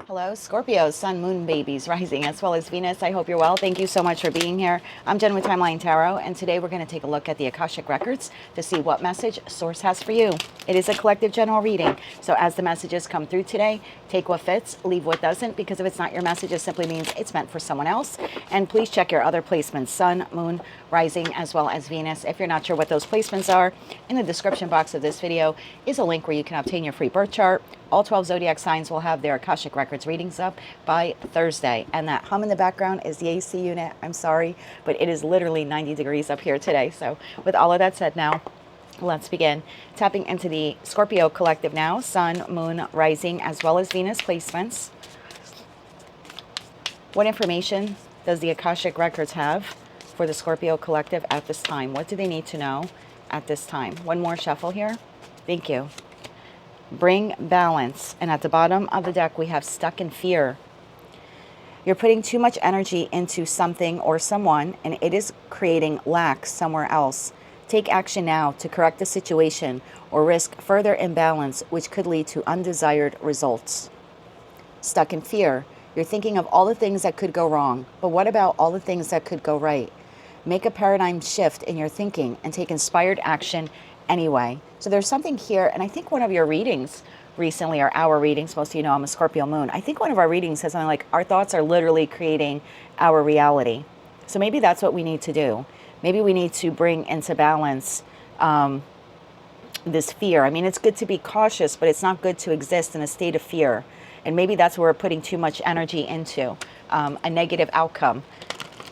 Hello, Scorpio, Sun, Moon, babies, rising, as well as Venus. I hope you're well. Thank you so much for being here. I'm Jen with Timeline Tarot, and today we're going to take a look at the Akashic Records to see what message Source has for you. It is a collective general reading, so as the messages come through today, take what fits, leave what doesn't, because if it's not your message, it simply means it's meant for someone else. And please check your other placements, Sun, Moon, rising, as well as Venus. If you're not sure what those placements are, in the description box of this video is a link where you can obtain your free birth chart. All 12 zodiac signs will have their Akashic Records readings up by Thursday. And that hum in the background is the AC unit. I'm sorry, but it is literally 90 degrees up here today. So with all of that said now, let's begin. Tapping into the Scorpio collective now, Sun, Moon, rising, as well as Venus placements. What information does the Akashic Records have for the Scorpio collective at this time? What do they need to know at this time? One more shuffle here. Thank you. Bring balance. And at the bottom of the deck, we have stuck in fear. You're putting too much energy into something or someone, and it is creating lack somewhere else. Take action now to correct the situation or risk further imbalance, which could lead to undesired results. Stuck in fear. You're thinking of all the things that could go wrong, but what about all the things that could go right? Make a paradigm shift in your thinking and take inspired action anyway. So there's something here, and I think one of your readings recently, or our readings, most of you know I'm a Scorpio moon, I think one of our readings says something like, our thoughts are literally creating our reality. So maybe that's what we need to do. Maybe we need to bring into balance this fear. I mean, it's good to be cautious, but it's not good to exist in a state of fear. And maybe that's where we're putting too much energy into, a negative outcome.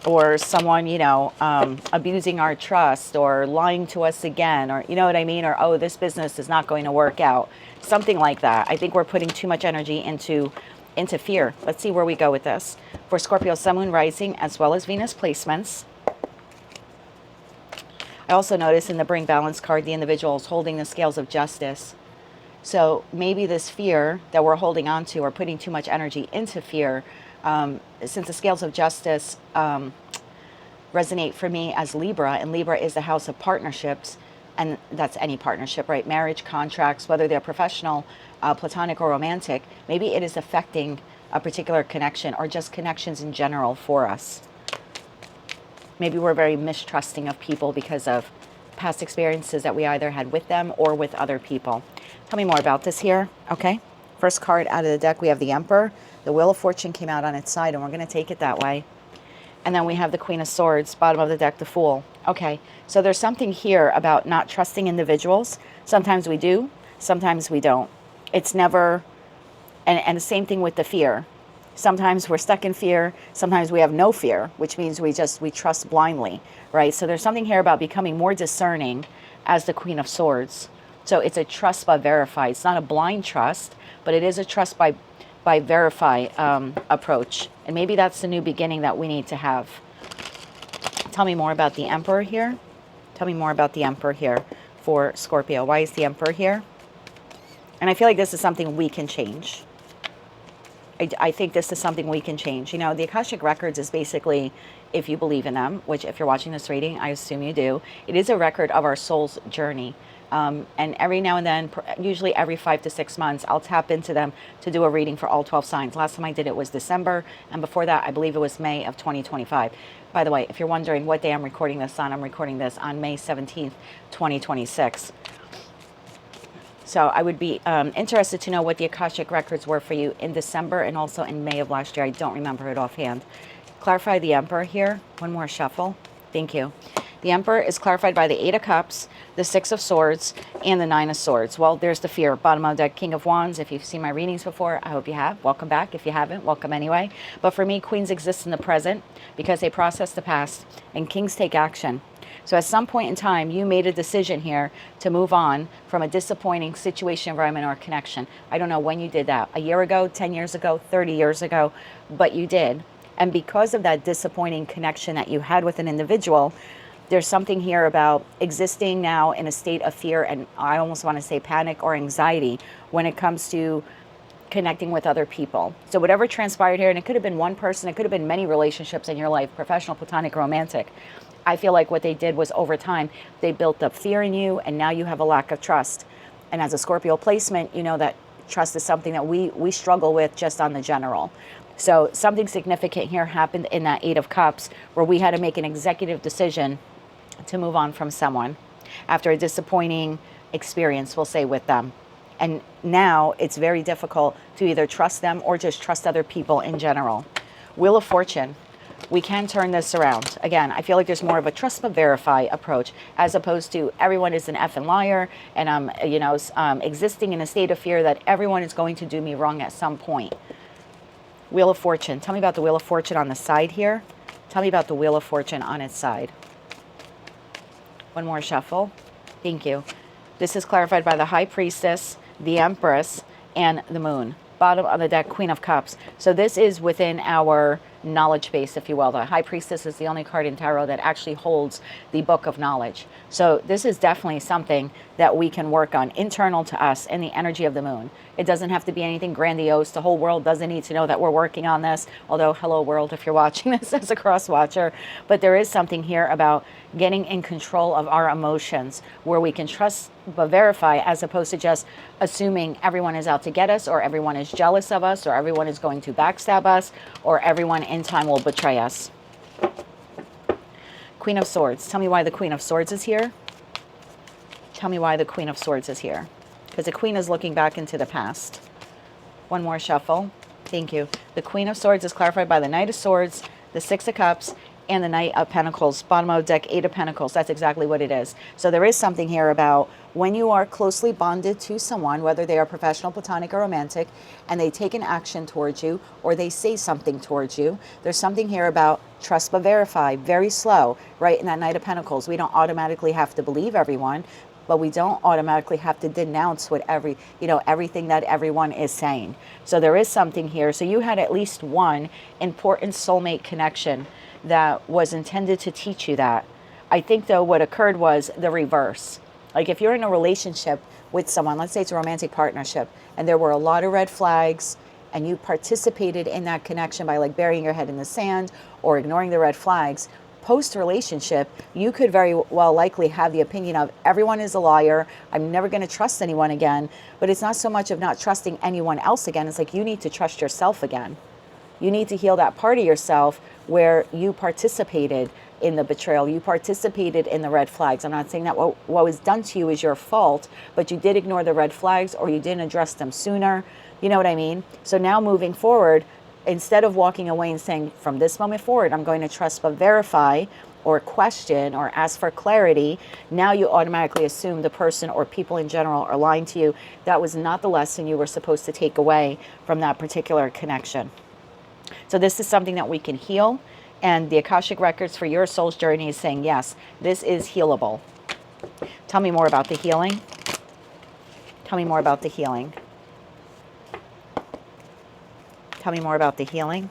Or someone, abusing our trust or lying to us again, or you know what I mean? Or, oh, this business is not going to work out. Something like that. I think we're putting too much energy into fear. Let's see where we go with this. For Scorpio, Sun, Moon, rising, as well as Venus placements. I also notice in the Bring Balance card, the individual is holding the scales of justice. So maybe this fear that we're holding on to or putting too much energy into fear, since the scales of justice resonate for me as Libra, and Libra is the house of partnerships, and that's any partnership, right? Marriage, contracts, whether they're professional, platonic, or romantic, maybe it is affecting a particular connection or just connections in general for us. Maybe we're very mistrusting of people because of past experiences that we either had with them or with other people. Tell me more about this here, okay? First card out of the deck, we have the Emperor. The Wheel of Fortune came out on its side, and we're going to take it that way. And then we have the Queen of Swords, bottom of the deck, the Fool. Okay, so there's something here about not trusting individuals. Sometimes we do, sometimes we don't. It's never, and the same thing with the fear. Sometimes we're stuck in fear. Sometimes we have no fear, which means we trust blindly, right? So there's something here about becoming more discerning as the Queen of Swords. So it's a trust but verify. It's not a blind trust, but it is a trust by verify approach. And maybe that's the new beginning that we need to have. Tell me more about the Emperor here. Tell me more about the Emperor here for Scorpio. Why is the Emperor here? And I feel like this is something we can change. I think this is something we can change. You know, the Akashic Records is basically, if you believe in them, which if you're watching this reading, I assume you do, it is a record of our soul's journey. And every now and then, usually every 5 to 6 months, I'll tap into them to do a reading for all 12 signs. Last time I did it was December, and before that, I believe it was May of 2025. By the way, if you're wondering what day I'm recording this on, I'm recording this on May 17th, 2026. So I would be interested to know what the Akashic Records were for you in December and also in May of last year. I don't remember it offhand. Clarify the Emperor here. One more shuffle. Thank you. The Emperor is clarified by the 8 of Cups, the 6 of Swords, and the 9 of Swords. Well, there's the fear. Bottom of the deck, King of Wands. If you've seen my readings before, I hope you have. Welcome back. If you haven't, welcome anyway. But for me, Queens exist in the present because they process the past, and Kings take action. So at some point in time, you made a decision here to move on from a disappointing situation, environment, or connection. I don't know when you did that. A year ago, 10 years ago, 30 years ago, but you did. And because of that disappointing connection that you had with an individual, there's something here about existing now in a state of fear, and I almost want to say panic or anxiety when it comes to connecting with other people. So whatever transpired here, and it could have been one person, it could have been many relationships in your life, professional, platonic, romantic. I feel like what they did was over time, they built up fear in you, and now you have a lack of trust. And as a Scorpio placement, you know that trust is something that we struggle with just on the general. So something significant here happened in that Eight of Cups, where we had to make an executive decision to move on from someone after a disappointing experience, we'll say, with them. And now it's very difficult to either trust them or just trust other people in general. Wheel of Fortune. We can turn this around. Again, I feel like there's more of a trust but verify approach, as opposed to everyone is an effing liar and I'm, existing in a state of fear that everyone is going to do me wrong at some point. Wheel of Fortune. Tell me about the Wheel of Fortune on the side here. Tell me about the Wheel of Fortune on its side. One more shuffle. Thank you. This is clarified by the High Priestess, the Empress, and the Moon. Bottom of the deck, Queen of Cups. So this is within our knowledge base, if you will. The High Priestess is the only card in tarot that actually holds the book of knowledge. So this is definitely something that we can work on internal to us in the energy of the moon. It doesn't have to be anything grandiose. The whole world doesn't need to know that we're working on this. Although, hello world, if you're watching this as a cross watcher. But there is something here about getting in control of our emotions, where we can trust but verify, as opposed to just assuming everyone is out to get us, or everyone is jealous of us, or everyone is going to backstab us, or everyone in time will betray us. Queen of Swords. Tell me why the Queen of Swords is here. Tell me why the Queen of Swords is here. Because the Queen is looking back into the past. One more shuffle. Thank you. The Queen of Swords is clarified by the Knight of Swords, the Six of Cups, and the Knight of Pentacles. Bottom of the deck, Eight of Pentacles. That's exactly what it is. So there is something here about when you are closely bonded to someone, whether they are professional, platonic, or romantic, and they take an action towards you, or they say something towards you, there's something here about trust but verify, very slow, right? In that Knight of Pentacles, we don't automatically have to believe everyone, but we don't automatically have to denounce what everything that everyone is saying. So there is something here. So you had at least one important soulmate connection that was intended to teach you that. I think, though, what occurred was the reverse. Like if you're in a relationship with someone, let's say it's a romantic partnership, and there were a lot of red flags, and you participated in that connection by like burying your head in the sand or ignoring the red flags, post-relationship, you could very well likely have the opinion of everyone is a liar, I'm never going to trust anyone again. But it's not so much of not trusting anyone else again. It's like you need to trust yourself again. You need to heal that part of yourself where you participated in the betrayal, you participated in the red flags. I'm not saying that what was done to you is your fault, but you did ignore the red flags, or you didn't address them sooner. You know what I mean? So now moving forward, instead of walking away and saying, from this moment forward, I'm going to trust but verify, or question, or ask for clarity, now you automatically assume the person or people in general are lying to you. That was not the lesson you were supposed to take away from that particular connection. So this is something that we can heal. And the Akashic Records for your soul's journey is saying, yes, this is healable. Tell me more about the healing. Tell me more about the healing. Tell me more about the healing.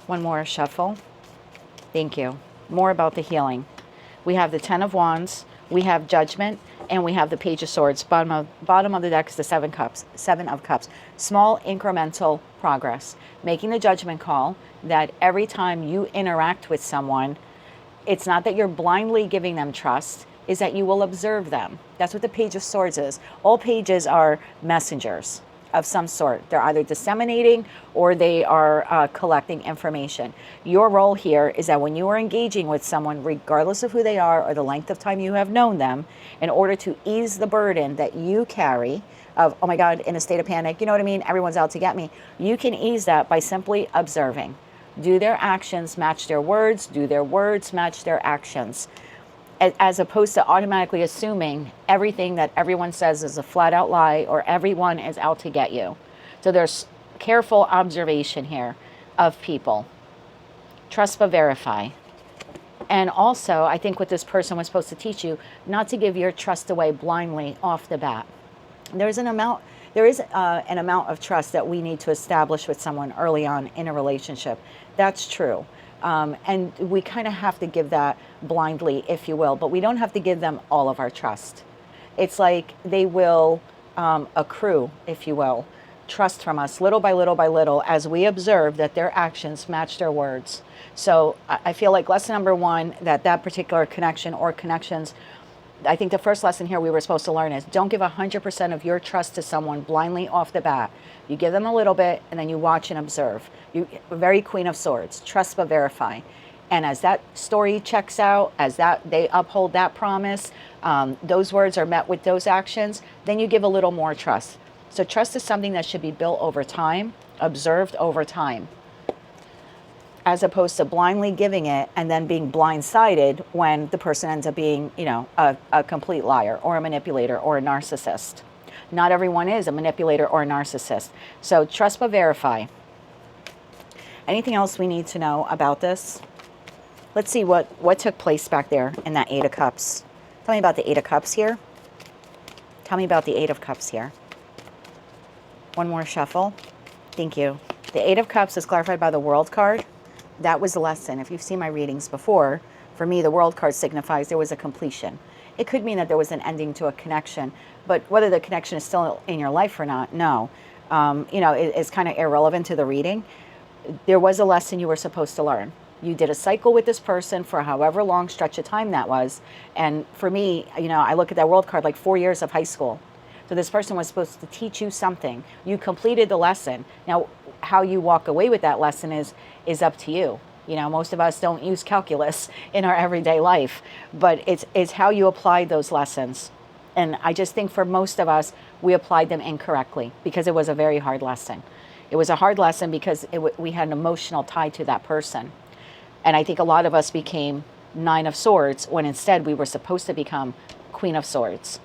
One more shuffle. Thank you. More about the healing. We have the Ten of Wands. We have Judgment. And we have the Page of Swords. Bottom of the deck is the Seven of Cups. Small incremental progress. Making the judgment call that every time you interact with someone, it's not that you're blindly giving them trust, is that you will observe them. That's what the Page of Swords is. All pages are messengers of some sort. They're either disseminating or they are collecting information. Your role here is that when you are engaging with someone, regardless of who they are or the length of time you have known them, in order to ease the burden that you carry of, oh my God, in a state of panic, you know what I mean? Everyone's out to get me. You can ease that by simply observing. Do their actions match their words? Do their words match their actions? As opposed to automatically assuming everything that everyone says is a flat out lie, or everyone is out to get you. So there's careful observation here of people. Trust but verify. And also, I think what this person was supposed to teach you, not to give your trust away blindly off the bat. There is an amount of trust that we need to establish with someone early on in a relationship. That's true. And we kind of have to give that blindly, if you will, but we don't have to give them all of our trust. It's like they will accrue, if you will, trust from us little by little by little as we observe that their actions match their words. So I feel like lesson number one, that particular connection or connections I think the first lesson here we were supposed to learn is don't give 100% of your trust to someone blindly off the bat. You give them a little bit and then you watch and observe. You very Queen of Swords, trust but verify. And as that story checks out, as that they uphold that promise, those words are met with those actions, then you give a little more trust. So trust is something that should be built over time, observed over time, as opposed to blindly giving it and then being blindsided when the person ends up being, you know, a complete liar or a manipulator or a narcissist. Not everyone is a manipulator or a narcissist. So trust but verify. Anything else we need to know about this? Let's see what took place back there in that Eight of Cups. Tell me about the Eight of Cups here. Tell me about the Eight of Cups here. One more shuffle. Thank you. The Eight of Cups is clarified by the World card. That was the lesson. If you've seen my readings before, for me, the World card signifies there was a completion. It could mean that there was an ending to a connection, but whether the connection is still in your life or not, no. You know, it's kind of irrelevant to the reading. There was a lesson you were supposed to learn. You did a cycle with this person for however long stretch of time that was. And for me, you know, I look at that World card like 4 years of high school. So this person was supposed to teach you something. You completed the lesson. Now, how you walk away with that lesson is up to you. You know, most of us don't use calculus in our everyday life, but it's how you apply those lessons. And I just think for most of us, we applied them incorrectly because it was a very hard lesson. It was a hard lesson because we had an emotional tie to that person. And I think a lot of us became Nine of Swords when instead we were supposed to become Queen of Swords,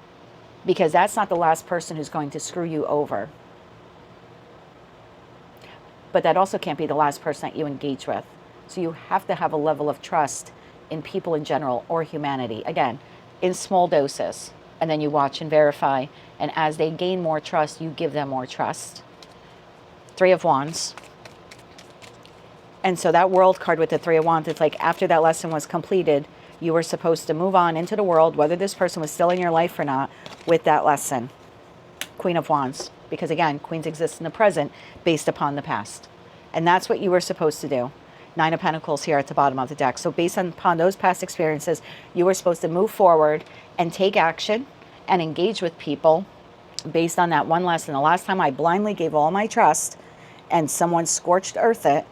because that's not the last person who's going to screw you over. But that also can't be the last person that you engage with. So you have to have a level of trust in people in general or humanity. Again, in small doses. And then you watch and verify. And as they gain more trust, you give them more trust. Three of Wands. And so that World card with the Three of Wands, it's like after that lesson was completed, you were supposed to move on into the world, whether this person was still in your life or not, with that lesson. Queen of Wands. Because again, queens exist in the present based upon the past. And that's what you were supposed to do. Nine of Pentacles here at the bottom of the deck. So based upon those past experiences, you were supposed to move forward and take action and engage with people based on that one lesson. The last time I blindly gave all my trust and someone scorched earth it,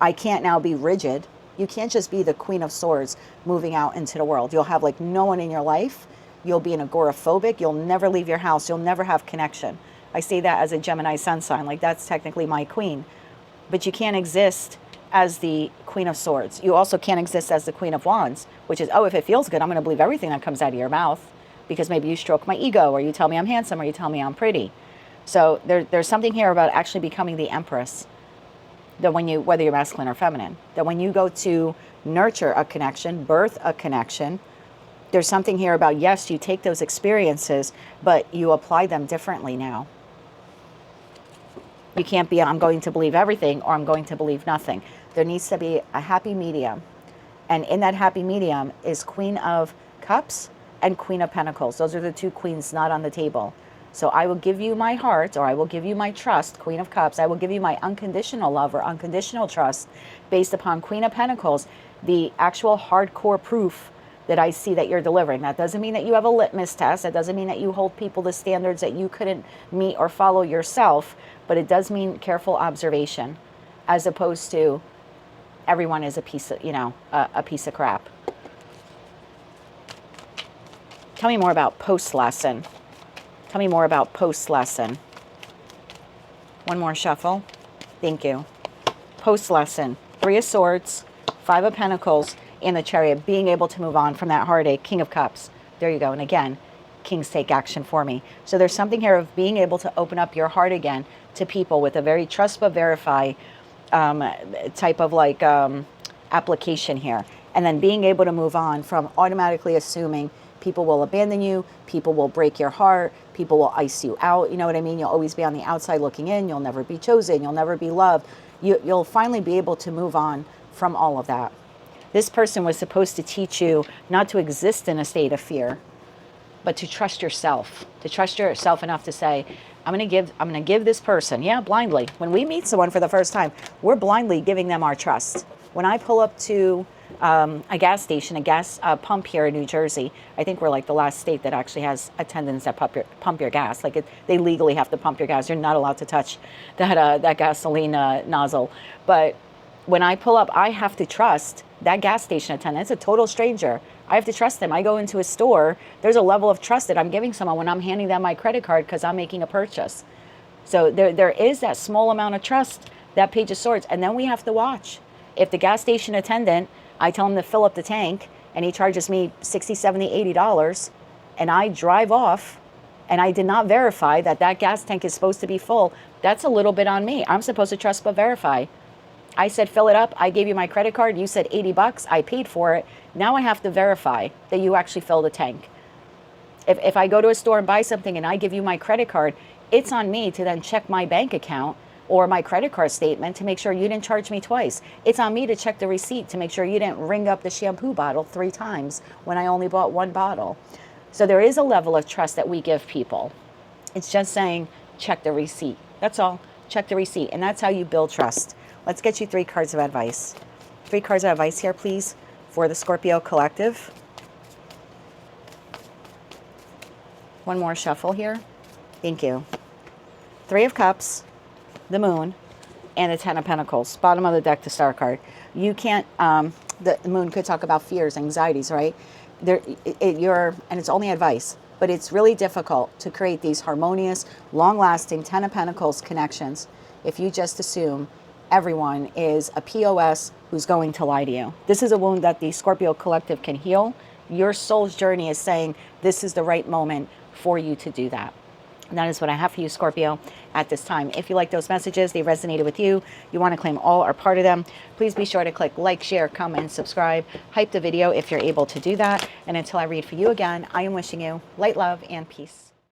I can't now be rigid. You can't just be the Queen of Swords moving out into the world. You'll have like no one in your life. You'll be an agoraphobic. You'll never leave your house. You'll never have connection. I say that as a Gemini sun sign, like that's technically my queen. But you can't exist as the Queen of Swords. You also can't exist as the Queen of Wands, which is, oh, if it feels good, I'm going to believe everything that comes out of your mouth because maybe you stroke my ego or you tell me I'm handsome or you tell me I'm pretty. So there's something here about actually becoming the Empress. That when you, whether you're masculine or feminine, that when you go to nurture a connection, birth a connection, there's something here about, yes, you take those experiences, but you apply them differently now. You can't be, I'm going to believe everything or I'm going to believe nothing. There needs to be a happy medium. And in that happy medium is Queen of Cups and Queen of Pentacles. Those are the two queens not on the table. So I will give you my heart, or I will give you my trust, Queen of Cups. I will give you my unconditional love or unconditional trust based upon Queen of Pentacles, the actual hardcore proof that I see that you're delivering. That doesn't mean that you have a litmus test. That doesn't mean that you hold people to standards that you couldn't meet or follow yourself, but it does mean careful observation as opposed to everyone is a piece of, you know, a piece of crap. Tell me more about post lesson. Tell me more about post lesson. One more shuffle. Thank you. Post lesson. Three of Swords, Five of Pentacles, and the Chariot. Being able to move on from that heartache. King of Cups. There you go. And again, kings take action for me. So there's something here of being able to open up your heart again to people with a very trust but verify type of like application here. And then being able to move on from automatically assuming people will abandon you, people will break your heart, people will ice you out. You know what I mean? You'll always be on the outside looking in. You'll never be chosen. You'll never be loved. You'll finally be able to move on from all of that. This person was supposed to teach you not to exist in a state of fear, but to trust yourself enough to say, I'm going to give this person, yeah, blindly. When we meet someone for the first time, we're blindly giving them our trust. When I pull up to a gas station, a gas pump here in New Jersey. I think we're like the last state that actually has attendants that pump your gas. Like they legally have to pump your gas. You're not allowed to touch that gasoline nozzle. But when I pull up, I have to trust that gas station attendant. It's a total stranger. I have to trust them. I go into a store. There's a level of trust that I'm giving someone when I'm handing them my credit card because I'm making a purchase. So there is that small amount of trust, that Page of Swords. And then we have to watch. If the gas station attendant, I tell him to fill up the tank and he charges me $60, $70, $80 and I drive off and I did not verify that that gas tank is supposed to be full, that's a little bit on me. I'm supposed to trust but verify. I said, fill it up. I gave you my credit card. You said $80. I paid for it. Now I have to verify that you actually filled the tank. If I go to a store and buy something and I give you my credit card, it's on me to then check my bank account or my credit card statement to make sure you didn't charge me twice. It's on me to check the receipt to make sure you didn't ring up the shampoo bottle 3 times when I only bought 1 bottle. So there is a level of trust that we give people. It's just saying, check the receipt. That's all. Check the receipt. And that's how you build trust. Let's get you 3 cards of advice. 3 cards of advice here, please, for the Scorpio collective. One more shuffle here. Thank you. 3 of Cups, the Moon, and the 10 of Pentacles. Bottom of the deck, the Star card. You can't, the Moon could talk about fears, anxieties, right? And it's only advice, but it's really difficult to create these harmonious, long-lasting 10 of Pentacles connections if you just assume everyone is a POS who's going to lie to you. This is a wound that the Scorpio collective can heal. Your soul's journey is saying this is the right moment for you to do that. And that is what I have for you, Scorpio, at this time. If you like those messages, they resonated with you, you want to claim all or part of them, please be sure to click like, share, comment, and subscribe. Hype the video if you're able to do that. And until I read for you again, I am wishing you light, love, and peace.